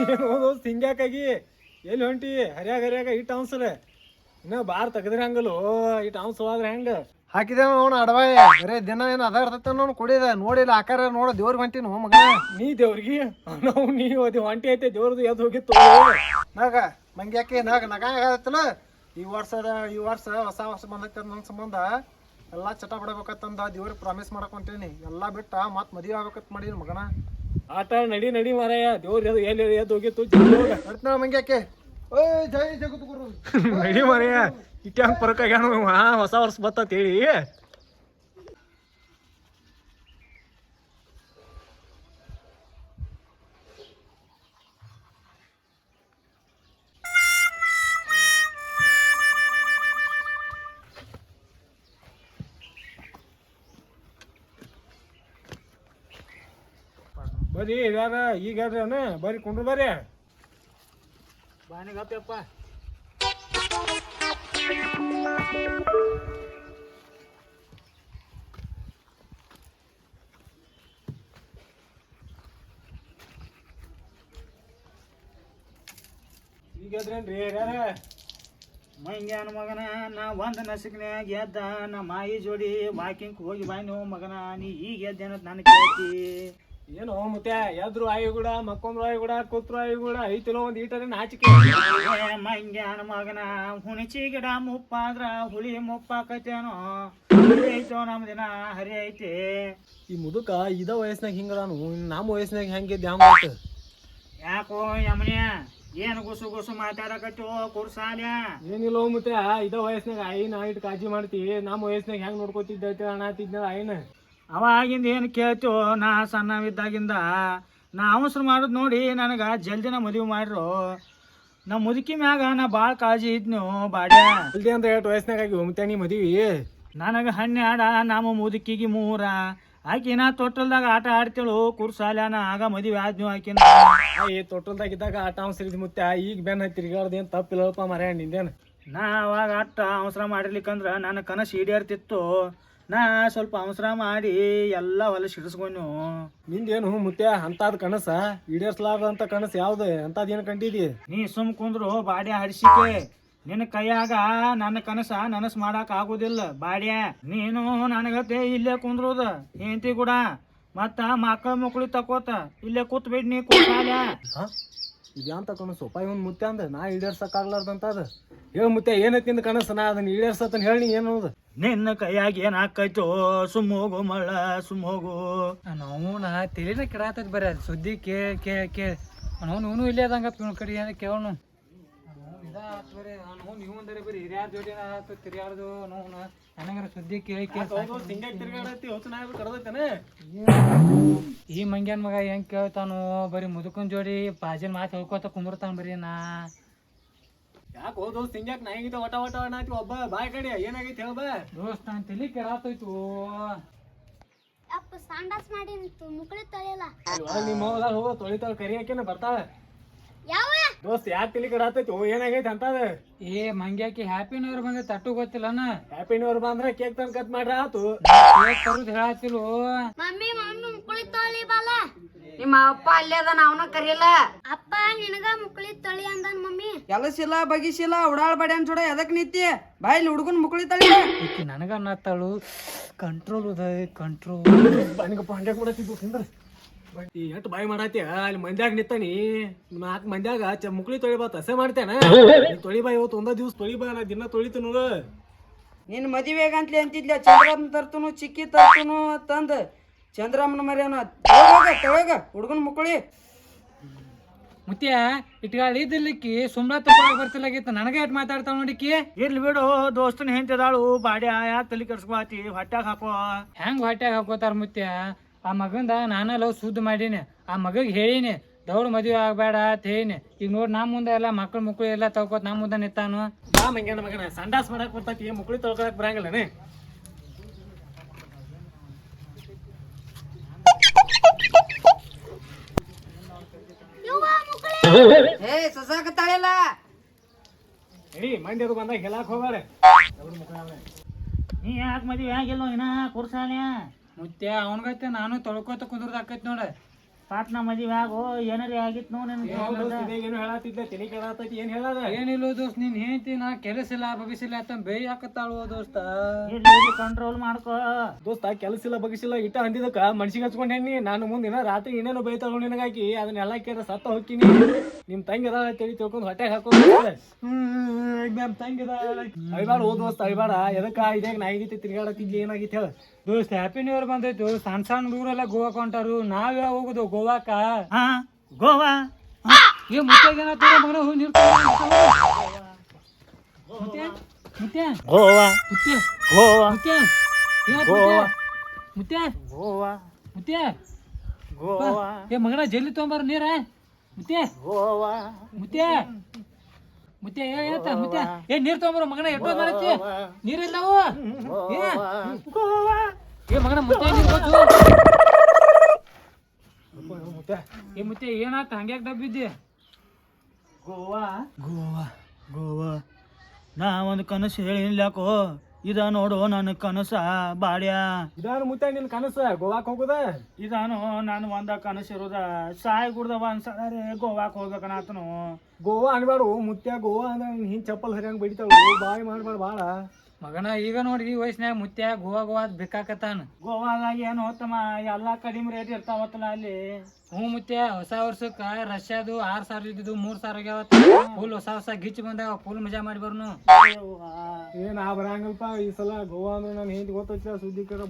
ಏನು ದೋಸ್ತ್ ಹಿಂಗ್ಯಾಕಾಗಿ ಎಲ್ಲಿ ಹೊಂಟಿ ಹರ್ಯಾಗ ಇಟ್ಟು ಅವನ್ಸರ ಇನ್ನ ಬಾರ್ ತೆಗದ್ರಿ ಹಂಗಲು ಇಟ್ಟು ಅವನ್ಸ್ ಹೋದ್ರ ಹೆಂಗ ಹಾಕಿದೆ ನೋಡ ಅಡವಾಯ ಬರೇ ದಿನ ಏನು ಅದ ಇರ್ತೈತೆ ನೋಡ್ ಕುಡಿದ ನೋಡಿಲ್ಲ ಆಕಾರ ನೋಡ ದೇವ್ರಿಗೆ ಹೊಂಟಿನ ಮಗ ನೀ ದೇವ್ರಿಗೆ ನಾವು ನೀ ಅದು ಹೊಂಟಿ ಐತೆ ದೇವ್ರದ್ದು ಎದ್ದು ಹೋಗಿತ್ತು ನಾಗ ಮಂಗ್ಯಾಕೆ ನಗಾಗತ್ತಲ್ಲ ಈ ವರ್ಷ ಹೊಸ ವರ್ಷ ಬಂದೈತೆ ನನ್ನ ಸಂಬಂಧ ಎಲ್ಲ ಚಟ ಬಿಡಬೇಕತ್ತಂದ ದೇವ್ರಿಗೆ ಪ್ರಾಮಿಸ್ ಮಾಡಕ್ ಹೊಂಟೀನಿ ಎಲ್ಲ ಬಿಟ್ಟ ಮತ್ ಮದುವೆ ಆಗ್ಬೇಕತ್ ಮಾಡೀನಿ ಮಗನ ಆಟ ನಡಿ ಮಾರಾಯ ದೇವ್ರ ಎಲ್ಲಿ ಎದ್ದು ಹೋಗಿತ್ತು ಬರ್ತಾಳ ಮಂಗ್ಯಾಕೆ ಓಯ್ ಜೈ ಜಗದ್ಗುರು ನಡಿ ಮಾರಾಯ ಇಟ್ಟ ಹಂಗೆ ಪರಕಾಗ್ಯಾನು ಹೊಸ ವರ್ಷ ಬತ್ತಂತ ಹೇಳಿ ಬರ್ರಿ ಯಾರ ಈಗ ಅನ ಬರ್ರಿ ಕುಂಡ್ರು ಬರ್ರಿ ಬಾನಿಗಪ್ಪಪ್ಪ ಈಗದ್ರೇನ್ರಿ ಯಾರ ಮಂಗ್ಯಾನ ಮಗನ ನಾ ಒಂದ್ ನಸಿಕ್ನ್ಯಾಗ ಎದ್ದ ನಮ್ಮ ಮಾಯಿ ಜೋಡಿ ವಾಕಿಂಗ್ ಹೋಗಿ ಬಾಯ್ನು ಮಗನ ನೀ ಈಗ ಎದ್ದೇನತ್ ನನ್ ಕೇಳ್ತಿ ಏನು ಮತ್ತೆ ಎದ್ರು ಆಯಿ ಕೂಡ ಮಕ್ಕೊಂದ್ರು ಆಯಿ ಕೂಡ ಕೂತ್ರು ಆಯಿ ಕೂಡ ಐತಿಲೋ ಒಂದ್ ಈಟರೆ ನಾಚಿಕೆ ಮಂಗ್ಯಾನ ಮಗನ ಹುಣಚಿ ಗಿಡ ಮುಪ್ಪಾದ್ರ ಹುಳಿ ಮುಪ್ಪಾಕತೇನೋ ಐತೋ ನಮ್ ದಿನ ಹರಿ ಐತಿ ಈ ಮುದುಕ ಇದ ವಯಸ್ಸಿನಾಗ ಹಿಂಗದಾನು ನಮ್ಮ ವಯಸ್ಸಿನಾಗ ಹೆಂಗಿದ್ದೆ ಹಂಗ ಯಾಕೋ ಯಮನಿಯ ಏನು ಗುಸು ಮಾತಾಡಕತ್ತೋ ಕುರ್ಸಾಲ್ಯ ಏನಿಲ್ಲೋ ಮತ್ತೆ ಇದ ವಯಸ್ಸಿನಾಗ ಆಯಿನ ಇಟ್ಟು ಕಾಳಜಿ ಮಾಡ್ತಿ ನಮ್ಮ ವಯಸ್ಸಿನಾಗ ಹೆಂಗ್ ನೋಡ್ಕೋತಿದ್ದ ಅಣ್ಣತಿದ್ನ ಆಯಿನ ಅವಾಗಿಂದ ಏನು ಕೇಳ್ತೇವೋ ನಾ ಸಣ್ಣವಿದ್ದಾಗಿಂದ ನಾ ಅವಸರ ಮಾಡೋದು ನೋಡಿ ನನಗೆ ಜಲ್ದಿನ ಮದುವೆ ಮಾಡ್ರು ನಮ್ಮ ಮುದುಕಿ ಮ್ಯಾಗ ನಾ ಭಾಳ ಕಾಳಜಿ ಇದ್ನು ಬಾಡ್ಯ ಜಲ್ದಿ ಅಂತ ಎಷ್ಟು ವಯಸ್ಸಿನಾಗ ಆಗಿ ಮತ್ತೆ ನೀ ಮದುವೆ ನನಗೆ ಹನ್ನೆರಡ ನಮ್ಮ ಮುದುಕಿಗೆ ಮೂರ ಆಕಿನ ತೊಟ್ಟಲ್ದಾಗ ಆಟ ಆಡ್ತೇಳು ಕುರ್ಸಾಲ್ಯಾನ ಆಗ ಮದುವೆ ಆದ್ನು ಆಕಿನ ತೊಟ್ಟಲ್ದಾಗಿದ್ದಾಗ ಆಟ ಅವಸರಿದ್ ಮುತ್ತೆ ಈಗ ಬೆನ್ನ ತಿರ್ಗಾಡ್ದೇನು ತಪ್ಪಿಲ್ಲಪ್ಪ ಮರ ನಿಂದೇನು ನಾ ಅವಾಗ ಅಟ್ಟ ಅವಸರ ಮಾಡಿರ್ಲಿಕ್ಕಂದ್ರ ನನ್ನ ಕನಸು ಈಡೇರ್ತಿತ್ತು ನಾ ಸ್ವಲ್ಪ ಅವಸರ ಮಾಡಿ ಎಲ್ಲ ಹೊಲ ಸಿಡಿಸ್ಕೊಂಡು ನಿಂದೇನು ಮುತ್ತೆ ಅಂತದ್ ಕನಸ ಈಡೇರ್ಸಲಾರ್ದಂತ ಕನಸು ಯಾವ್ದು ಅಂತದೇನು ಕಂಡಿದಿ ನೀ ಸುಮ್ ಕುಂದ್ರು ಬಾಡ್ಯ ಹಡಿಸಿಕೆ ನಿನ್ನ ಕೈಯಾಗ ನನ್ನ ಕನಸ ನನಸ್ ಮಾಡಕ್ ಆಗುದಿಲ್ಲ ಬಾಡ್ಯ ನೀನು ನನಗತ್ತೆ ಇಲ್ಲೇ ಕುಂದ್ರೋದ ಹೆಂಡತಿ ಕೂಡ ಮತ್ತ ಮಕ್ಕಳು ತಕೋತ ಇಲ್ಲೇ ಕೂತ್ ಬಿಡ್ ನೀ ಕೂತಾಲ ಇದ್ಯಾಂತ ಕನಸು ಇವನ್ ಮುತ್ತೆ ಅಂದ ನಾ ಈಡೇರ್ಸಕ್ಕಾಗ್ಲಾರ್ದಂತ ಅದ ಹೇಳ ಮುತ್ತೆ ಏನತ್ತಿಂದ ಕನಸು ನಾ ಅದನ್ನ ಈಡೇರ್ಸತ್ತನ್ ಹೇಳಿ ಏನೋದು ನಿನ್ನ ಕೈಯಾಗ ಏನ್ ಹಾಕೈತೋ ಸುಮ್ ಹೋಗು ಮಳ್ಳ ಸುಮ್ ಹೋಗು ನಾವು ನಾ ತಿಳಿನ ಕೆಡಾತದ ಬರೀ ಅದು ಸುದ್ದಿ ಕೇ ಅವನು ಇಲ್ಲೇ ಅದಂಗ ಕಡೆ ಏನ ಕೇಳೋನು ಬರೀ ನೀವು ಬರೀ ಹಿರಿಯಾರ ಜೋಡಿ ತಿರ್ಗಾಡ್ದು ನನಗರ ಸುದ್ದಿ ಕೇಳಿ ಈ ಮಂಗ್ಯಾನ ಮಗ ಹೆಂಗ್ ಕೇಳ್ತಾನು ಬರೀ ಮುದುಕನ್ ಜೋಡಿ ಬಾಜಿನ ಮಾತು ಹೇಳ್ಕೋತ ಕುಂದಿರ್ತಾನ ಬರೀ ನಾ ಯಾಕೆ ಹೋದ ಸಿಂಗ್ಯಾಕ್ ನಾ ಹೆಂಗಿದ್ದ ಒಟ ಅಣ್ಣಾತಿ ಒಬ್ಬ ಬಾಯ್ ಕಡೆ ಏನಾಗೈತಿ ಹೇಳ ಬಾ ದೋಸ್ತ ನಾನು ತಲಿ ಕೆಡಾತೋಯ್ತು ಅಪ್ಪ ಸಂಡಾಸ್ ಮಾಡಿ ಮುಕ್ಕಳಿ ತೊಳೆಯಲ್ಲ ನಿಮ್ಮ ಹೋದಾಗ ಹೋಗೋ ತೊಳಿತಾಳ ಕರಿಯಾಕೇನ ಬರ್ತಾಳ ಯಾವ ದೋಸ್ತ್ ಯಾಕೆ ತಲಿ ಕಡಾತೈತಿ ಏನಾಗೈತಿ ಅಂತದ ಏ ಮಂಗ್ಯಾಕಿ ಹ್ಯಾಪಿ ನ್ಯೂ ಇಯರ್ ಬಂದ ತಟ್ಟು ಗೊತ್ತಿಲ್ಲನ ಹ್ಯಾಪಿ ನ್ಯೂ ಇಯರ್ ಬಂದ್ರ ಕೇಕ್ ತಂದ್ ಕಟ್ ಮಾಡ್ರ ಆತು ತರುದ್ ಹೇಳತ್ತಿಲ್ವೋ ಮಮ್ಮಿ ಮುಕ್ಕಳಿ ತೊಳಿ ಬಾಲ ನಿಮ್ಮ ಅಪ್ಪ ಅಲ್ಲೇ ಅದಾನ ಅವನ ಕರಿಯಲ್ಲ ಅಪ್ಪ ನಿನಗ ಮುಕ್ಕಳಿ ತೊಳಿ ಅಂದನ್ ಮಮ್ಮಿ ಕೆಲಸಿಲ್ಲ ಬಗಿಸಿಲ್ಲ ಉಡಾಳ್ ಬಡ್ಯಾನ್ ಜೋಡ ಎದಕ್ ನಿಂತಿ ಬಾಯಿಲ್ ಹುಡುಗನ್ ಮುಕ್ಕಳಿ ತಳಿ ಈಕಿ ನನಗ ಅನ್ನತ್ತಾಳು ಕಂಟ್ರೋಲ್ ಅದ ಕಂಟ್ರೋಲ್ ಬನಿಗಪ್ಪ ಹಂಡ್ಯಾಕ್ ಮಾಡತ್ತಿದ್ದು ತಿಂದ್ರ ಎಟ್ ಬಾಯಿ ಮಾಡಾತಿ ಅಲ್ಲಿ ಮಂದ್ಯಾಗ ನಿತ್ತಾನಿ 4 ಮಂದ್ಯಾಗ ಮುಕ್ಳಿ ತೊಳಿ ಬಾ ತಸೆ ಮಾಡ್ತೇನ ತೊಳಿ ಬಾ ಇವತ್ತು ಒಂದ ದಿವ್ಸ ತೊಳಿ ಬಾ ನಾ ದಿನ ತೊಳಿತು ನೋಡು ನಿನ್ ಮದುವೆಗ ಅಂತಲೇ ಅಂತಿದ್ಲ ಚಂದ್ರಮ್ಮನ ತರ್ತನು ಚಿಕ್ಕಿ ತರ್ತನು ತಂದ ಚಂದ್ರಮ್ಮನ ಮರ್ಯಾನ ತೊಳಗ ಹುಡುಗನ್ ಮುಕ್ಕಳಿ ಮುತ್ಯ ಇಟ್ಗಾಳ ಇದ್ದಿರ್ಲಿಕ್ಕಿ ಸುಮ್ರ ತಗೊಳಕ್ ಬರ್ತಿಲ್ಲಾಗಿತ್ತು ನನಗೆ ಎಟ್ ಮಾತಾಡ್ತಾವ ನೋಡಿಕಿ ಇರ್ಲಿ ಬಿಡು ದೋಸ್ತನ ಹೆಂತಿದಾಳು ಬಾಡ್ಯ ಯಾಕೆ ತಲೆ ಕೆಡ್ಸ್ಕೊತಿ ಹೊಟ್ಯಾಗ ಹಾಕೋ ಹೆಂಗ್ ಹೊಟ್ಯಾಗ ಹಾಕೋತಾರ ಮುತ್ಯ ಆ ಮಗಂದ ನಾನ ಲವ್ ಸುದ್ದಿ ಮಾಡೀನಿ ಆ ಮಗಗ್ ಹೇಳಿನಿ ದೌಡ್ ಮದುವೆ ಆಗ್ಬೇಡ ಅಂತ ಹೇಳಿನಿ ಈಗ ನೋಡಿ ನಮ್ಮ ಮುಂದೆ ಎಲ್ಲ ಮಕ್ಳು ಎಲ್ಲ ತಗೋತ್ ನಮ್ಮ ಮುಂದೆ ನಿಂತಾನು ಬಾ ಮಂಗ್ಯಾನ ಮಗನ ಸಂಡಾಸ್ ಮಾಡಕ್ ಬರ್ತೈತಿ ಮುಕ್ಳಿ ತೊಳ್ಕೊಳಕ್ ಬರಂಗಿಲ್ಲನೆ ಏ ಸಸಾಕತ್ತಾಳೆಲ್ಲ ಹೇಳಿ ಮಂದಿ ಅದು ಬಂದಾಗ ಹೇಳಕ್ ಹೋಗ್ಬೇಡ ನೀ ಯಾಕೆ ಮದುವೆ ಆಗಿಲ್ಲ ಇನ್ನ ಕುರ್ಸಾಲ್ಯ ಮುತ್ಯ ಅವನಗತ್ತೆ ನಾನು ತೊಳ್ಕೊತ ಕುಂದ್ರದಾಕೈತಿ ನೋಡ ಪಾಟ್ನ ಮದುವೆ ಆಗೋ ಏನಾರೇ ಆಗಿತ್ತು ಏನು ಹೇಳತ್ತಿದ್ದೆ ತಲೆ ಕೇಳತೈತಿ ಏನ್ ಹೇಳದ ಏನಿಲ್ಲ ದೋಸ್ತ್ ನೀನ್ ಹೇಳ್ತಿ ನಾ ಕೆಲಸ ಇಲ್ಲ ಬಗಸಿಲ್ಲ ಅಂತ ಬೇಯ್ ಹಾಕತ್ತಾಳು ದೋಸ್ತ. ಕಂಟ್ರೋಲ್ ಮಾಡ್ಕೋ ದೋಸ್ತ ಕೆಲಸ ಇಲ್ಲ ಬಗ್ಸಿಲ್ಲ ಇಟ್ಟ ಅಂದಿದ್ದಕ್ಕ ಮನ್ಸಿಗೆ ಹಚ್ಕೊಂಡೇನಿ ನಾನು ಮುಂದಿನ ರಾತ್ರಿ ಏನೇನೋ ಬೈತಾಳು ನಿನಗಾಕಿ ಅದನ್ನೆಲ್ಲ ಕೇಳ ಸತ್ತ ಹೋಗ್ತೀನಿ. ನಿಮ್ ತಂಗಿ ಅದ ತಲೆ ತಿಳ್ಕೊಂಡು ಹೊಟ್ಟೆಗೆ ಹಾಕೊಂಡು ನಮ್ ತಂಗಿ ಅಯ್ಬಾಡ ಓ ದೋಸ್ತ ಅಯ್ಬಾಡ ಎದಕ್ಕ ಇದಾಗ ನಾಯಿಗೈತಿ ತಿರ್ಗಾಡತ್ತಿದ್ಲಿ ಏನಾಗಿತ್ತು ಹೇಳ ದೋಸ್ತ್ ಹ್ಯಾಪಿ ನ್ಯೂ ಇಯರ್ ಬಂದೈತು. ಸಣ್ಣ ಸಣ್ಣ ಹುಡುಗರೆಲ್ಲ ಗೋವಾಕ್ ಹೊಂಟಾರು, ನಾವೇ ಹೋಗುದು ಗೋವಾಕ. ಹಾ ಗೋವಾ ಏ ಮುತ್ಯಾಗ ಮಗನ ಹೋಗಿ ನೀರು ಮುತ್ಯ ಮುತ್ಯ ಗೋವಾ ಮುತ್ಯ ಗೋವಾ ಮುತ್ಯ ಗೋವಾ ಮುತ್ಯ ಗೋವಾ ಮುತ್ಯ ಗೋವಾ ಏ ಮಗನ ಜಲ್ದಿ ತೊಗೊಂಬಾರ ನೀರ ಮುತ್ಯ ಗೋವಾ ಮುತ್ಯ ಮುತ್ಯ ಏತ ಮುತ್ಯ ಏ ನೀರ್ ತೊಗೊಂಬಾರ ಮಗನ ಎಷ್ಟೋ ಮಾಡತ್ತಿ ನೀರಿಲ್ಲವು ಏ ಮಗನ ಮುತ್ಯ ನೀರ್ ಗೊತ್ತು ಏ ಮುತ್ಯ ಏನಾತ ಹಂಗ್ಯಾಕ್ ಡಬ್ಬಿದ್ದಿ ಗೋವಾ ಗೋವಾ ಗೋವಾ ನಾ ಒಂದು ಕನಸು ಹೇಳಿನ್ಲ್ಯಾಕೋ ಇದ ನೋಡು ನನ್ನ ಕನಸ ಬಾಡ್ಯ ಇದಾನು ಮುತ್ತ ನಿನ್ ಕನಸ ಗೋವಾಕ್ ಹೋಗುದ ಇದಾನು ನಾನು ಒಂದ ಕನಸು ಇರೋದ ಸಾಯಿ ಗುಡ್ದವ ಅನ್ಸದಾರೆ ಗೋವಾಕ್ ಹೋಗ್ಬೇಕನ್ನತನು ಗೋವಾ ಅನ್ಬಾಡು ಮುತ್ಯ ಗೋವಾ ಅಂದ್ರೆ ಹಿಂಗ್ ಚಪ್ಪಲ್ ಹರಿಯಂಗ್ ಬಡಿತಾಳು ಬಾಯಿ ಮಾಡ್ಬಾರ ಬಾಳ ಮಗನ ಈಗ ನೋಡಿ ಈ ವಯಸ್ಸಿನಾಗ ಮುತ್ಯ ಗೋವಾ ಗೋವಾ ಬೇಕಾಕತ್ತಾನ ಗೋವಾದಾಗ ಏನು ಹೋತಮ್ಮ ಎಲ್ಲಾ ಕಡಿಮೆ ರೇಟ್ ಇರ್ತಾವತ್ತಲ್ಲ ಅಲ್ಲಿ ಹ್ಞೂ ಮುತ್ಯ ಹೊಸ ವರ್ಷಕ್ಕ ರಷ್ಯಾದು 6,000 ಇದ್ದಿದ್ದು 3,000 ಆಗ್ಯಾವ ಫುಲ್ ಹೊಸ ಹೊಸ ಗಿಚ್ ಬಂದಾವ ಫುಲ್ ಮಜಾ ಮಾಡಿ ಬರ್ನು ಏನ್ ಆ ಬರಂಗಲ್ಪ ಈ ಸಲ ಗೋವಾ ಅಂದ್ರೆ ನಾನು ಹೆಂಗ್ ಗೊತ್ತೈತಿ ಸುದ್ದಿ ಕೇಳ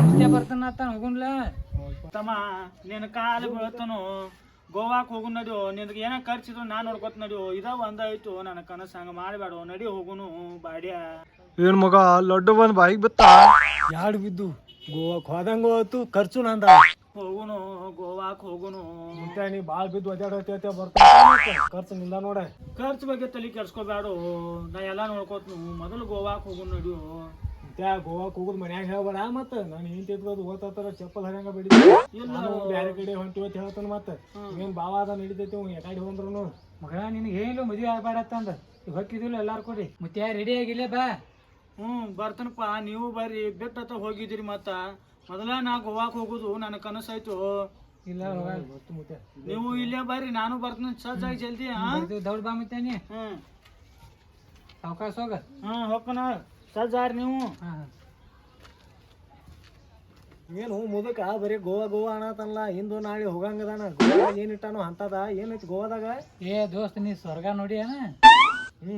ಮುತ್ಯ ಬರ್ತಾನ ಆತ ಹೋಗುನ್ಲ ತಮ್ಮ ನಿನ್ನ ಕಾಲು ಬೀಳ್ತಾನು ಗೋವಾಕ್ ಹೋಗು ನಡಿಯೋ ನಿನ್ಗೆ ಏನೋ ಖರ್ಚಿದ್ರು ನಾನು ನೋಡ್ಕೊತ ನಡಿಯೋ ಇದ ಒಂದಾಯ್ತು ನನ್ನ ಕನಸು ಹಂಗ ಮಾಡಬೇಡ ನಡಿ ಹೋಗುನು ಬಾಡ್ಯ ಏನ್ ಮಗ ಲಡ್ಡು ಬಂದ್ ಬಾಯಿಗೆ ಬಿತ್ತ ಯಾಡ್ ಬಿದ್ದು ಗೋವಾಕ್ ಹೋದಂಗ ಹೋತು ಖರ್ಚು ನಂದ ಹೋಗುನು ಗೋವಾಕ್ ಹೋಗುನು ಮುತ್ಯ ನೀ ಬಾಳ್ ಬಿದ್ದು ಒದ್ದಾಡತ್ತೆ ಬರ್ತಾನೆ ಖರ್ಚು ನಿಂದ ನೋಡ ಖರ್ಚು ಬಗ್ಗೆ ತಲೆ ಕೆಡ್ಸ್ಕೊಬ್ಯಾಡು ನಾ ಎಲ್ಲಾ ನೋಡ್ಕೋತ್ನು ಮೊದಲು ಗೋವಾಕ್ ಹೋಗು ನಡಿಯೋ ಮುತ್ಯ ಗೋವಾಕ್ ಹೋಗುದ್ ಮನ್ಯಾಗ ಹೇಳ್ಬೇಡ ಮತ್ತ ನಾನು ಹಿಂಗ್ ತಿಳ್ಕೋದು ಓದ್ತಾರ ಚಪ್ಪಲ್ ಹರಿಯಂಗ ಬಿಡಿ ನಾನು ಬ್ಯಾರೆ ಕಡೆ ಹೊಂಟಿವತ್ ಹೇಳ್ತಾನ ಮತ್ತ ಏನ್ ಭಾವ ಅದ ನಡಿತೈತಿ ಯಾಕಡೆ ಹೋಗ್ರು ಮಗನ ನಿನಗೆ ಹೇಳಿಲ್ಲ ಮದುವೆ ಆಗ್ಬೇಡತ್ತಂದ ಈಗ ಹೊಕ್ಕಿದಿಲ್ಲ ಎಲ್ಲಾರು ಕೊಡಿ ಮುತ್ಯ ರೆಡಿ ಆಗಿಲ್ಲ ಬಾ ಬರ್ತನಪ್ಪ ನೀವು ಬರ್ರಿ ಬೆಟ್ಟತ್ತ ಹೋಗಿದ್ದೀರಿ ಮತ್ತ ಮೊದಲ ನಾ ಗೋವಾಕ್ ಹೋಗುದು ನನ್ನ ಕನಸಾಯ್ತು ಇಲ್ಲ ಮುತ್ಯ ನೀವು ಇಲ್ಲೇ ಬರ್ರಿ ನಾನು ಬರ್ತೀನಿ ಸಜ್ಜಾಗಿ ಜಲ್ದಿ ದೌಡ್ ಬಾ ಮುತ್ಯ ನೀ ಅವಕಾಶ ಹೋಗ ಹೋಗ್ಕನ ಸಜ್ಜಾರಿ ನೀವು ಏನು ಮುದಕ ಬರೀ ಗೋವಾ ಗೋವಾ ಅನ್ನತಲ್ಲ ಹಿಂದೂ ನಾಳೆ ಹೋಗಂಗದಾನ ಗೋವಾ ಏನ್ ಇಟ್ಟಾನು ಅಂತದ ಏನೈತಿ ಗೋವಾದಾಗ ಏ ದೋಸ್ತ್ ನೀ ಸ್ವರ್ಗ ನೋಡಿ ಅನ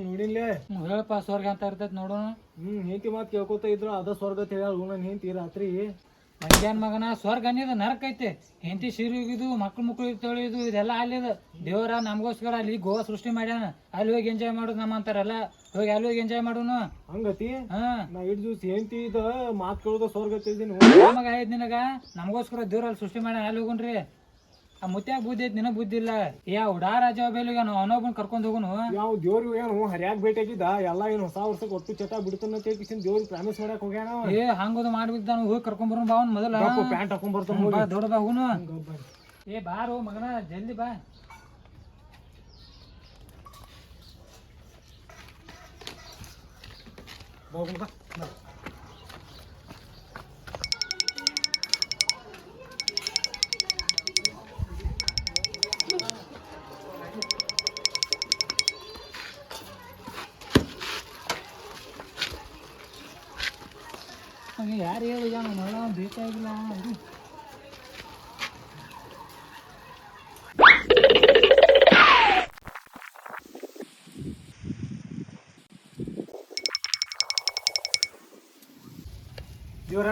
ನೋಡಿನ್ಲೇ ಹೇಳಪ್ಪ ಸ್ವರ್ಗ ಅಂತ ಇರ್ತೈತಿ ನೋಡೋಣ ಹೆಂಡತಿ ಮಾತು ಕೇಳ್ಕೊತ ಇದ್ರು ಅದ ಸ್ವರ್ಗ ಹೇಳು ನನ್ನ ಹೆಂಡತಿ ರಾತ್ರಿ ಮಂಗ್ಯಾನ್ ಮಗನ ಸ್ವರ್ಗ ಅನ್ನೋದು ನರಕ ಐತೆ ಹೆಂಡತಿ ಸಿರಿಗಿದು ಮಕ್ಳು ತೊಳೆಯೋದು ಇದೆಲ್ಲ ಅಲ್ಲಿದ ದೇವರ ನಮಗೋಸ್ಕರ ಅಲ್ಲಿ ಗೋವಾ ಸೃಷ್ಟಿ ಮಾಡ್ಯಾನ ಅಲ್ಲಿ ಹೋಗಿ ಎಂಜಾಯ್ ಮಾಡೋದು ನಮ್ಮ ಅಂತಾರಲ್ಲ ಹೋಗಿ ಅಲ್ಲಿ ಹೋಗಿ ಎಂಜಾಯ್ ಮಾಡೋನು ಹಂಗತಿ ನಾ ಇಡ್ ದಿವ್ಸ ಹೆಂಡತಿ ಇದ ಮಾತು ಕೇಳೋದ ಸ್ವರ್ಗ ತಿಳಿದೀನಿ ಮಗ ಆಯ್ತು ನಿನಗ ನಮಗೋಸ್ಕರ ದೇವ್ರ ಅಲ್ಲಿ ಸೃಷ್ಟಿ ಮಾಡ್ಯಾನ ಅಲ್ಲಿ ಹೋಗುನ್ರಿ ಆ ಮುತ್ಯಾಗ ಬುದ್ಧಿ ಐತಿ ನಿನಗ್ ಬುದ್ಧಿ ಇಲ್ಲ ಯಾ ಉಡಾ ರಾಜ ಬೇಲಿಗ ಅವನೊಬ್ಬನ್ ಕರ್ಕೊಂಡ್ ಹೋಗುನು ಯಾವ ದೇವ್ರು ಏನು ಹರ್ಯಾಕ್ ಭೇಟಿಯಾಗಿದ್ದ ಎಲ್ಲ ಏನು ಹೊಸ ವರ್ಷಕ್ಕೆ ಒಟ್ಟು ಚಟ ಬಿಡ್ತಾನ ಕಿಶನ್ ದೇವ್ರಿಗೆ ಪ್ರಾಮಿಸ್ ಮಾಡಕ್ ಹೋಗ್ಯಾನ ಏ ಹಂಗದು ಮಾಡ್ಬಿದ್ದಾನ ಹೋಗಿ ಕರ್ಕೊಂಡ್ ಬರೋನ್ ಬಾವನ್ ಮೊದಲ ಪ್ಯಾಂಟ್ ಹಾಕೊಂಡ್ ಬರ್ತಾನ ದೊಡ್ಡ ಬಾ ಹೋಗುನು ಏ ಬಾರೋ ಮಗನ ಜಲ್ದಿ ಬಾ ಯಾರು ಹೇಳಿದ ನೋಡ ಬೇಕಾಗಿಲ್ಲ ದೇವ್ರ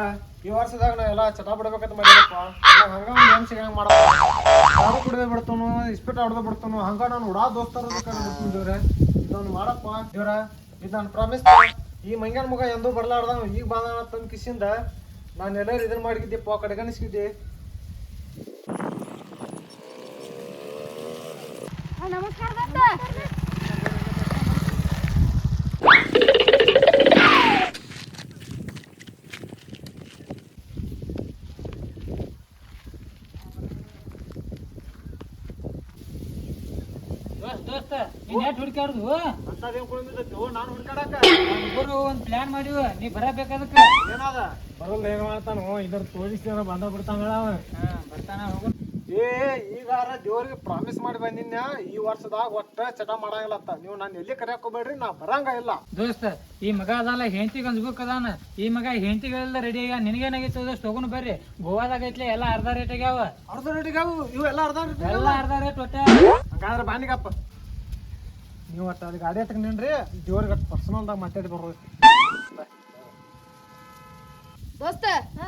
ಈ ವರ್ಷದಾಗ ನಾ ಎಲ್ಲ ಚಟ ಬಿಡ್ಬೇಕಂತ ಮಾಡಿದಪ್ಪ ಹಂಗ ಒಂದು ಹೆಂಗ್ ಹಂಗ ಮಾಡಪ್ಪ ಯಾರು ಕುಡಿದೇ ಬಿಡ್ತಾನು ಇಸ್ಪೀಟ್ ಆಡ್ದ ಬಿಡ್ತಾನು ಹಂಗ ನಾನು ಉಡಾ ದೋಸ್ತರ ಬಿಡ್ತೀನಿ ದೇವ್ರ ಇದೊಂದು ಮಾಡಪ್ಪ ದೇವ್ರ ಇದು ನಾನು ಪ್ರಾಮಿಸ್ ಈ ಮಂಗ್ಯಾನ ಮಗ ಎಂದೂ ಬರ್ಲಾರ್ದ ಈಗ ಬಾದ ತಂದ್ ಕಿಸಿಂದ ನಾನು ಎಲ್ಲರೂ ಇದನ್ನ ಮಾಡಿದ್ದಿಪ್ಪ ಕಡೆಗಣಿಸಿದ್ದೆ ನಮಸ್ಕಾರ ದೋಸ್ತ ನೀನ್ ಯಾಕೆ ಹುಡುಕಾಡುದು ಅಂತದೇನ್ ಕುಳಿತೈತಿ ನಾನು ಹುಡ್ಕಾಡಕ ಇಬ್ಬರು ಒಂದ್ ಪ್ಲಾನ್ ಮಾಡಿವ ನೀ ಬರಬೇಕಾದಕ್ಕ ಏನದ ಬರಲ್ಲ ಏನ್ ಮಾಡ್ತಾನು ಇದ್ರ ತೋರಿಸಿ ಬಂದ ಬಿಡ್ತಾನ ಬರ್ತಾನ ಹೋಗು ಏ ಈಗಾರ ದೇವ್ರಿಗೆ ಪ್ರಾಮಿಸ್ ಮಾಡಿ ಬಂದಿನ್ಯ ಈ ವರ್ಷದಾಗ ಒಟ್ಟ ಚಟ ಮಾಡಂಗಿಲ್ಲತ್ತ ನೀವು ನಾನು ಎಲ್ಲಿ ಕರೆಯಕ್ ಹೋಗ್ಬೇಡ್ರಿ ನಾ ಬರಂಗ ಇಲ್ಲ. ದೋಸ್ತ ಈ ಮಗ ಅದಲ್ಲ ಹೆಂಡತಿಗೆ ಅನ್ಸ್ಬೇಕು ಅದಾನ. ಈ ಮಗ ಹೆಂಡತಿಗಳೆಲ್ಲ ರೆಡಿ ಆಗ್ಯಾವ. ನಿನಗೇನಾಗೈತೆ ದೋಸ್ತ ಹೋಗೋಣ ಬರ್ರಿ. ಗೋವಾದಾಗ ಐತ್ಲೆ ಎಲ್ಲ ಅರ್ಧ ರೇಟ್ ಆಗ್ಯಾವ. ಅರ್ಧ ರೇಟಿಗೆ ಇವು ಎಲ್ಲ ಅರ್ಧ ರೇಟ್ ಎಲ್ಲ ಅರ್ಧ ರೇಟ್ ಒಟ್ಟೆ. ಹಂಗಾದ್ರೆ ಬಾನಿಗಪ್ಪ ನೀವು ಒಟ್ಟು ಅದು ಗಾಡಿ ಹತ್ತಕ್ಕೆ ನಿನ್ರಿ ದೇವ್ರಿಗೆ ಪರ್ಸನಲ್ದಾಗ ಮಾತಾಡಿ ಬರ್ಬೋದು. ದೋಸ್ತ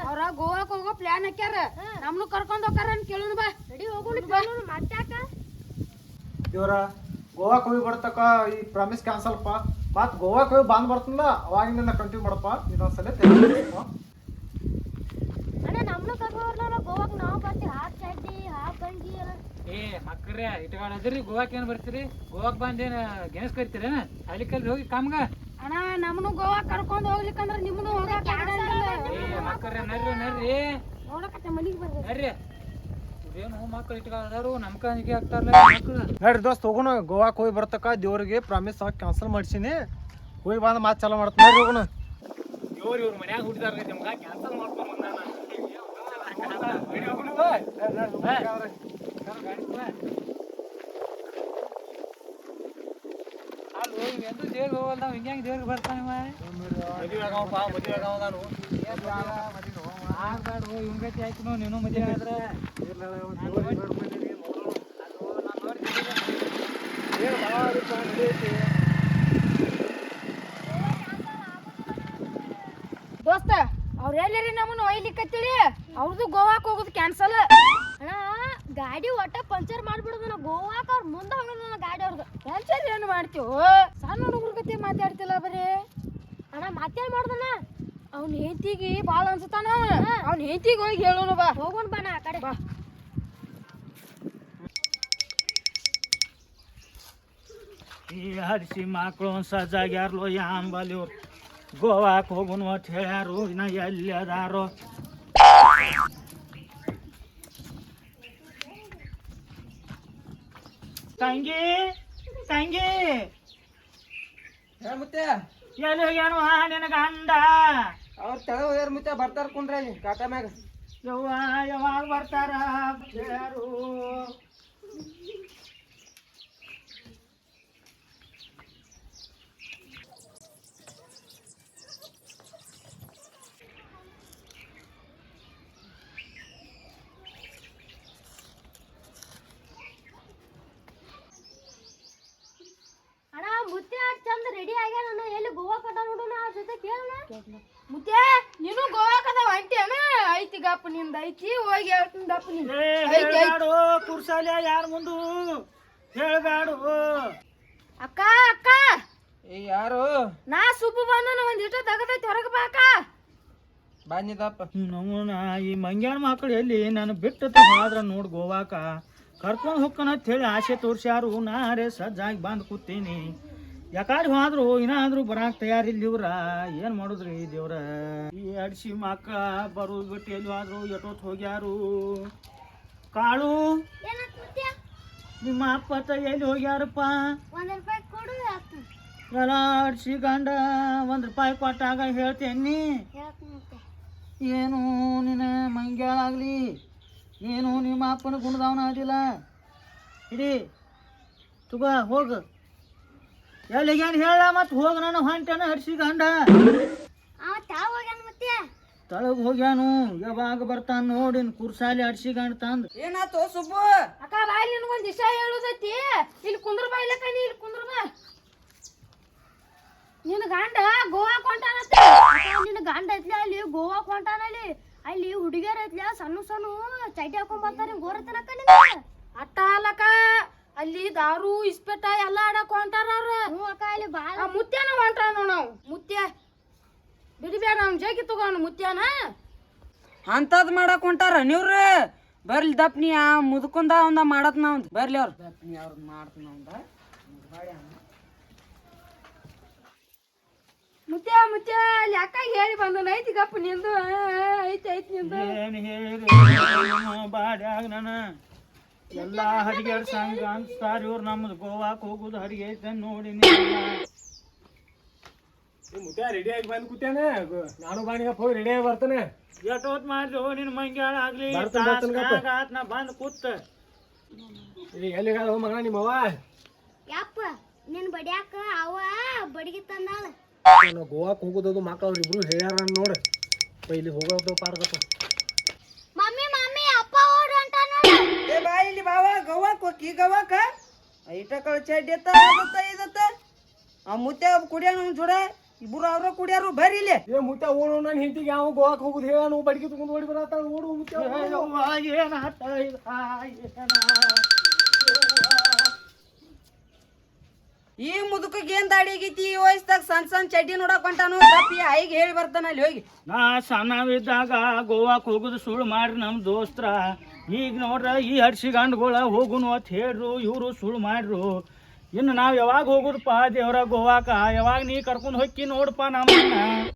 ಅವ್ರ ಗೋವಾಕ್ ಹೋಗೋ ಪ್ಲಾನ್ ಹಾಕ್ಯಾರ. ನಮ್ನು ಕರ್ಕೊಂಡ್ ಹೋಗಾರ ಕೇಳೋಣ ಬಾ. ರೆಡಿ ಹೋಗೋಣ ಮತ್ತಾಕ ದೇವ್ರ ಗೋವಾಕ್ ಹೋಗಿ ಬರ್ತಕ್ಕ ಈ ಪ್ರಾಮಿಸ್ ಕ್ಯಾನ್ಸಲ್ಪ. ಮತ್ ಗೋವಾಕ್ ಹೋಗಿ ಬಂದ್ ಬರ್ತಂದ ಅವಾಗಿನಿಂದ ಕಂಟಿನ್ಯೂ ಮಾಡಪ್ಪ. ಇದೊಂದ್ಸಲ ಅಣ್ಣ ನಮ್ನು ಕರ್ಕೊಂಡ್ ಗೋವಾಕ್ ನಾವು ಬರ್ತೀವಿ. ಹಾಫ್ ಚಡ್ಡಿ ಹಾಫ್ ಗಂಜಿ ಎಲ್ಲ ಏ ಮಕ್ಕಳ್ರೆ ಇಟ್ಕೊಳ್ಳದ್ರಿ ಗೋವಾಕ್ ಏನ್ ಬರ್ತೀರಿ? ಗೋವಾಕ್ ಬಂದೇನ ಗೆಣಸ್ ಕರಿತೀರೇನ? ಅಲ್ಲಿ ಕಲ್ರಿ ಹೋಗಿ ಕಾಮ್ಗ. ಅಣ್ಣ ನಮ್ನು ಗೋವಾ ಕರ್ಕೊಂಡ್ ಹೋಗ್ಲಿಕ್ಕಂದ್ರ ನಿಮ್ನು ಹೋಗಾಕ ಏ ಮಕ್ಕಳ್ರೆ ನರ್ರಿ ನರ್ರಿ ನೋಡಕತ್ತೆ ಮನಿಗ್ ಬರ್ರಿ. ನರ್ರಿ. ಏನು ಮಕ್ಕಳು ಇಟ್ಕೊಳ್ಳೋದಾರು ನಮ್ಕ ಅಂಜಿಕೆ ಆಗ್ತಾರಲ್ಲ ಮಕ್ಕಳು. ಹೇಳ್ರಿ ದೋಸ್ತ್ ಹೋಗೋಣ ಗೋವಾಕ್ ಹೋಗಿ ಬರ್ತಕ್ಕ ದೇವ್ರಿಗೆ ಪ್ರಾಮಿಸ್ ಕ್ಯಾನ್ಸಲ್ ಮಾಡ್ಸಿನಿ. ಹೋಗಿ ಬಂದ್ ಮಾತು ಚಾಲೂ ಮಾಡ್ತೀನಿ ಹೋಗೋಣ. ಇವ್ರ ಮನ್ಯಾಗ ಹುಟ್ಟಿದಾರ ನಿಮ್ಗ ಕ್ಯಾನ್ಸಲ್ ಮಾಡ್ಕೊಂಡ್ ಬಂದಾನ. ಎಂದು ದೇವ್ರಿಗೆ ಹೋಗಲ್ಲ ನಾವು ಹಿಂಗ್ಯಾಂಗ ದೇವ್ರಿಗೆ ಬರ್ತಾನೆ ಆಗ್ಬೇಡು. ಇವ್ನ ಗತಿ ಆಯ್ತು ನಾವು ನೀನು ಮದುವೆ ಆದ್ರೆ ದೋಸ್ತ ಅವ್ರ ಎಲ್ಲರಿ ನಮ್ಮನ್ನ ಒಯ್ಲಿಕ್ಕತ್ತಿಳಿ. ಅವ್ರದ್ದು ಗೋವಾಕ್ ಹೋಗೋದು ಕ್ಯಾನ್ಸಲ್. ಅಣ್ಣ ಗಾಡಿ ಒಟ್ಟ ಪಂಚರ್ ಮಾಡ್ಬಿಡುದು. ನಾ ಗೋವಾಕ್ ಅವ್ರ ಮುಂದೆ ಹೋಗೋದು ಗಾಡಿ ಅವ್ರದ್ದು. ಕ್ಯಾನ್ಸಲ್ ಏನು ಮಾಡ್ತೀವೋ? ಸಣ್ಣ ಹುಡುಗ್ರ ಗತಿ ಮಾತಾಡ್ತಿಲ್ಲ ಬರೀ. ಅಣ್ಣ ಮತ್ತೇನ್ ಮಾಡ್ದಣ್ಣ? ಅವ್ನ ಹೆಂಡತಿಗೆ ಬಾಳ ಅನ್ಸುತ್ತಾನ. ಅವ್ನ ಹೆಂಡತಿಗೆ ಹೋಗಿ ಹೇಳೋಣ ಬಾ. ಹೋಗೋಣ ಬಣ್ಣ ಆ ಕಡೆ ಬಾ. ಈ ಹರಿಸಿ ಮಕ್ಕಳು ಸಜ್ಜಾಗ್ಯಾರ್ಲೋ ಯಾಂಬಲ್ಲಿ ಇವ್ರು ಗೋವಾಕ್ ಹೋಗುನು ಅಂತ ಹೇಳ್ಯಾರು. ಇನ್ನ ಎಲ್ಲಿ ಅದಾರೋ? ತಂಗಿ ತಂಗಿ ಮತ್ತೆ ಎಲ್ಲಿ ಹೋಗ್ಯಾನು ನಿನ್ನ ಗಂಡ? ಅವ್ರ ತಳ ಹೋಗ್ಯಾರ ಮತ್ತೆ ಬರ್ತಾರ ಕುಂಡ್ರಿ ಅಲ್ಲಿ ಕಾಟ ಮ್ಯಾಗ. ಯವ್ವ ಯಾವಾಗ ಬರ್ತಾರ ಹೇಳ್ಯಾರು. ಅಣ್ಣ ಮುತ್ತೆ ಅಷ್ಟ್ ಚಂದ ರೆಡಿ ಆಗ್ಯಾನ. ಅಣ್ಣ ಎಲ್ಲಿ ಗೋವಾ ಕಟ್ಟ ನೋಡೋಣ ಅವ್ರ ಜೊತೆ ಕೇಳೋಣ. ಮುತ್ತೆ ನೀನು ಗೋವಾಕ್ ಅದಾವ ಅಂಟೇನ? ಐತಿ ಗಪ್ಪ ನಿಂದ ಐತಿ. ಹೋಗಿ ಹೇಳ್ತೀನಿ ದಪ್ಪ ನಿಂದ. ಹೇಳ್ಬೇಡು ಕುರ್ಸಾಲೆ ಯಾರ ಮುಂದು ಹೇಳ್ಬೇಡು. ಅಕ್ಕ ಅಕ್ಕ ಯಾರು ನಾ ಸುಬ್ಬು ಬಂದನ ಒಂದಿಷ್ಟು ತಗದೈತಿ ಹೊರಗೆ ಬಾಕ ಬಂದಿದ್ದಪ್ಪ? ನಮ್ಮನ ಈ ಮಂಗ್ಯಾನ ಮಕ್ಕಳು ಎಲ್ಲಿ ನಾನು ಬಿಟ್ಟು ಹೋದ್ರ ನೋಡ್ ಗೋವಾಕ ಕರ್ಕೊಂಡು ಹೋಗ್ಕನ ಅಂತ ಹೇಳಿ ಆಸೆ ತೋರ್ಸ್ಯಾರು. ನಾರೇ ಸಜ್ಜಾಗಿ ಬಂದ್ ಕೂತೀನಿ. ಯಾಕಾಡಿ ಹೋದ್ರು ಏನಾದ್ರು ಬರಾಕ್ ತಯಾರಿಲ್ಲ ಇವ್ರ. ಏನ್ ಮಾಡುದ್ರಿ ದೇವ್ರ? ಈ ಅಡ್ಸಿ ಮಕ್ಕ ಬರೋದ್ ಬಿಟ್ಟು ಎಲ್ಲಿ ಹೋದ್ರು ಎಷ್ಟೊತ್ತು ಹೋಗ್ಯಾರು. ಕಾಳು ಏನಾಯ್ತು ಮುತ್ಯ? ನಿಮ್ಮ ಅಪ್ಪತ್ತ ಎಲ್ಲಿ ಹೋಗ್ಯಾರಪ್ಪ? ₹1 ಕೊಡು ಹಾಕ್ತೀನಿ. ಎಲ್ಲ ಅಡ್ಸಿ ಗಂಡ ₹1 ಕೊಟ್ಟಾಗ ಹೇಳ್ತೇನಿ. ಹೇಳ್ತೀನಿ ಮುತ್ತೆ. ಏನು ನಿನ್ನ ಮಂಗ್ಯಾಳಾಗ್ಲಿ ನೀನು ನಿಮ್ಮ ಅಪ್ಪನ ಗುಣದವನ ಅದಿಲ್ಲ. ಇಡೀ ತುಗ ಹೋಗ ಎಲ್ಲಿಗೇನು ಹೇಳ ಮತ್ತು ಹೋಗ. ನಾನು ಹೊಂಟೇನ ಹಡ್ಸಿ ಗಂಡ ಅವ ತಾವ್ ಹೋಗ್ಯಾನ ಮುತ್ಯ. ತಳಗ್ ಹೋಗ್ಯಾನು. ಯಾವಾಗ ಬರ್ತಾನ ನೋಡಿನ್ ಕುರ್ಸಾಲಿ ಅಡ್ಸಿ ಗಂಡ ತಂದ್. ಏನಾತು ಸುಬ್ಬು? ಅಕ್ಕ ಬಾಯಿ ನಿನಗೊಂದ್ ದಿವಸ ಹೇಳುದೈತಿ. ಇಲ್ಲಿ ಕುಂದ್ರ ಬಾ. ಇಲ್ಲಕ್ಕ ನೀ ಇಲ್ಲಿ ಕುಂದ್ರ ಬಾ. ನಿನ್ನ ಗಂಡ ಗೋವಾ ಕೊಂಟಾನತ್ತ. ನಿನ್ನ ಗಂಡ ಐತ್ಲ ಅಲ್ಲಿ ಗೋವಾ ಹೊಂಟಾನ. ಅಲ್ಲಿ ಹುಡುಗಿಯರ್ ಐತ್ಲ ಸಣ್ಣ ಸಣ್ಣ ಚೈಟಿ ಹಾಕೊಂಡ್ ಬರ್ತಾರ. ಗೋರತನಕ ಅಟ್ಟ ಅಲ್ಲಕ್ಕ ಅಲ್ಲಿ ದಾರು ಇಸ್ಪೆಟ್ಟ ಎಲ್ಲ ಆಡಕ್ ಹೊಂಟಾರ ಅವ್ರ. ಹ್ಞೂ ಅಕ್ಕ ಅಲ್ಲಿ ಬಾಳ ಮುತ್ಯಾನ ಹೊಂಟಾರ ನೋಡ್ ನಾವು. ಮುತ್ಯ ಬಿಡಿಬೇಡ ಅವ್ನ ಜೇಗಿ ತಗೋಣ ಮುತ್ಯಾನ. ಅಂತದ್ ಮಾಡಕ್ ಹೊಂಟಾರ ನೀವ್ರ. ಬರ್ಲಿ ದಪ್ನಿ ಆ ಮುದ್ಕೊಂದ ಒಂದ ಮಾಡತ್ ನಾವ್. ಬರ್ಲಿ ಅವ್ರ ದಪ್ನಿ ಅವ್ರ ಮಾಡ್ತ ನಾವ್. ಮುತ್ಯ ಮುತ್ಯ ಅಲ್ಲಿ ಅಕ್ಕ ಹೇಳಿ ಬಂದನ. ಐತಿ ಗಪ್ಪ ನಿಂದು. ಐತಿ ಐತಿ ನಿಂದು. ಏನ್ ಹೇಳಿ ಬಾಡ್ಯಾಗ ನನ್ನ ಎಲ್ಲಾ ಹರಿಗೇಡ್ ಸಂಘ ಅನ್ಸ್ತಾರ ಇವ್ರು. ನಮ್ದು ಗೋವಾಕ್ ಹೋಗುದು ಹರಿಗೆ ಐತೆ ನೋಡಿನಿ. ಮುತ್ಯ ರೆಡಿ ಆಗಿ ಬಂದು ಕೂತೇನೆ ನಾನು ಬಾಣಿಗಪ್ಪ ಹೋಗಿ ರೆಡಿ ಆಗಿ ಬರ್ತಾನೆ. ಎಷ್ಟೊತ್ ಮಾಡ್ರಿ ನಿನ್ ಮಂಗ್ಯಾಳ ಆಗ್ಲಿ ಬರ್ತೀನಿ ಗಪ್ಪ. ನಾ ಬಂದ್ ಕೂತ್ ಈಗ ಎಲ್ಲಿಗಾದ ಮಗ ನಿಮ್ಮವ್ವ ಯಪ್ಪ ನಿನ್ ಬಡಿಯಾಕ ಅವ ಬಡಿಗೆ ತಂದಾಳ. ನಾವು ಗೋವಾಕ್ ಹೋಗೋದದು ಮಕ್ಕಳು ಅವ್ರಿಬ್ರು ಹೇಳ್ಯಾರ ನೋಡ ಇಲ್ಲಿ ಹೋಗೋದು ಪಾರ್ದಪ್ಪ. ಮಮ್ಮಿ ಮಮ್ಮಿ ಅಪ್ಪ ಓಡ್ ಹೊಂಟಾನ ನೋಡು. ಏ ಬಾ ಇಲ್ಲಿ ಬಾವ ಗವಾಕ್ ಹೋಗಿ ಗವಾಕ ಐಟ ಕಳ ಚಡ್ಡಿ ಎತ್ತ ಇದತ್ತ ಆ ಮುತ್ತೆ ಕುಡಿಯಾನ ಅವ್ನ ಜೋಡ ಇಬ್ರು ಅವ್ರ ಕುಡಿಯಾರು ಬರ್ರಿ ಇಲ್ಲಿ. ಏ ಮುತ್ಯ ಓಡೋ ನಾನು ಹಿಂತಿಗೆ ಯಾವ ಗೋವಾಕ್ ಹೋಗುದು ಹೇಳ ನಾವು ಬಡಿಗೆ ತಗೊಂಡು ಓಡಿ ಬರತ್ತ ಓಡು ಮುತ್ಯ. ಈ ಮುದುಕಗೆ ಏನ್ ದಾಡಿ ಆಗೈತಿ ಈ ವಯಸ್ಸಾಗ ಸಣ್ಣ ಸಣ್ಣ ಚಡ್ಡಿ ನೋಡಕ್ ಹೊಂಟಾನು ದಪ್ಪಿ ಐಗೆ ಹೇಳಿ ಬರ್ತಾನ ಅಲ್ಲಿ ಹೋಗಿ. ನಾ ಸಣ್ಣವಿದ್ದಾಗ ಗೋವಾಕ್ ಹೋಗುದು ಸುಳ್ಳು ಮಾಡ್ರಿ ನಮ್ ದೋಸ್ತ್ರ. ಈಗ ನೋಡ್ರ ಈ ಹಡ್ಸಿಗಂಡ್ಗಳ ಹೋಗುನು ಅಂತ ಹೇಳ್ರು ಇವ್ರು ಸುಳ್ಳು ಮಾಡ್ರು. ಇನ್ನು ನಾವ್ ಯಾವಾಗ ಹೋಗುದಪ್ಪ ದೇವ್ರ ಗೋವಾಕ? ಯಾವಾಗ ನೀ ಕರ್ಕೊಂಡ್ ಹೋಗಿ ನೋಡಪ್ಪ ನಮ್ಮನ್ನ.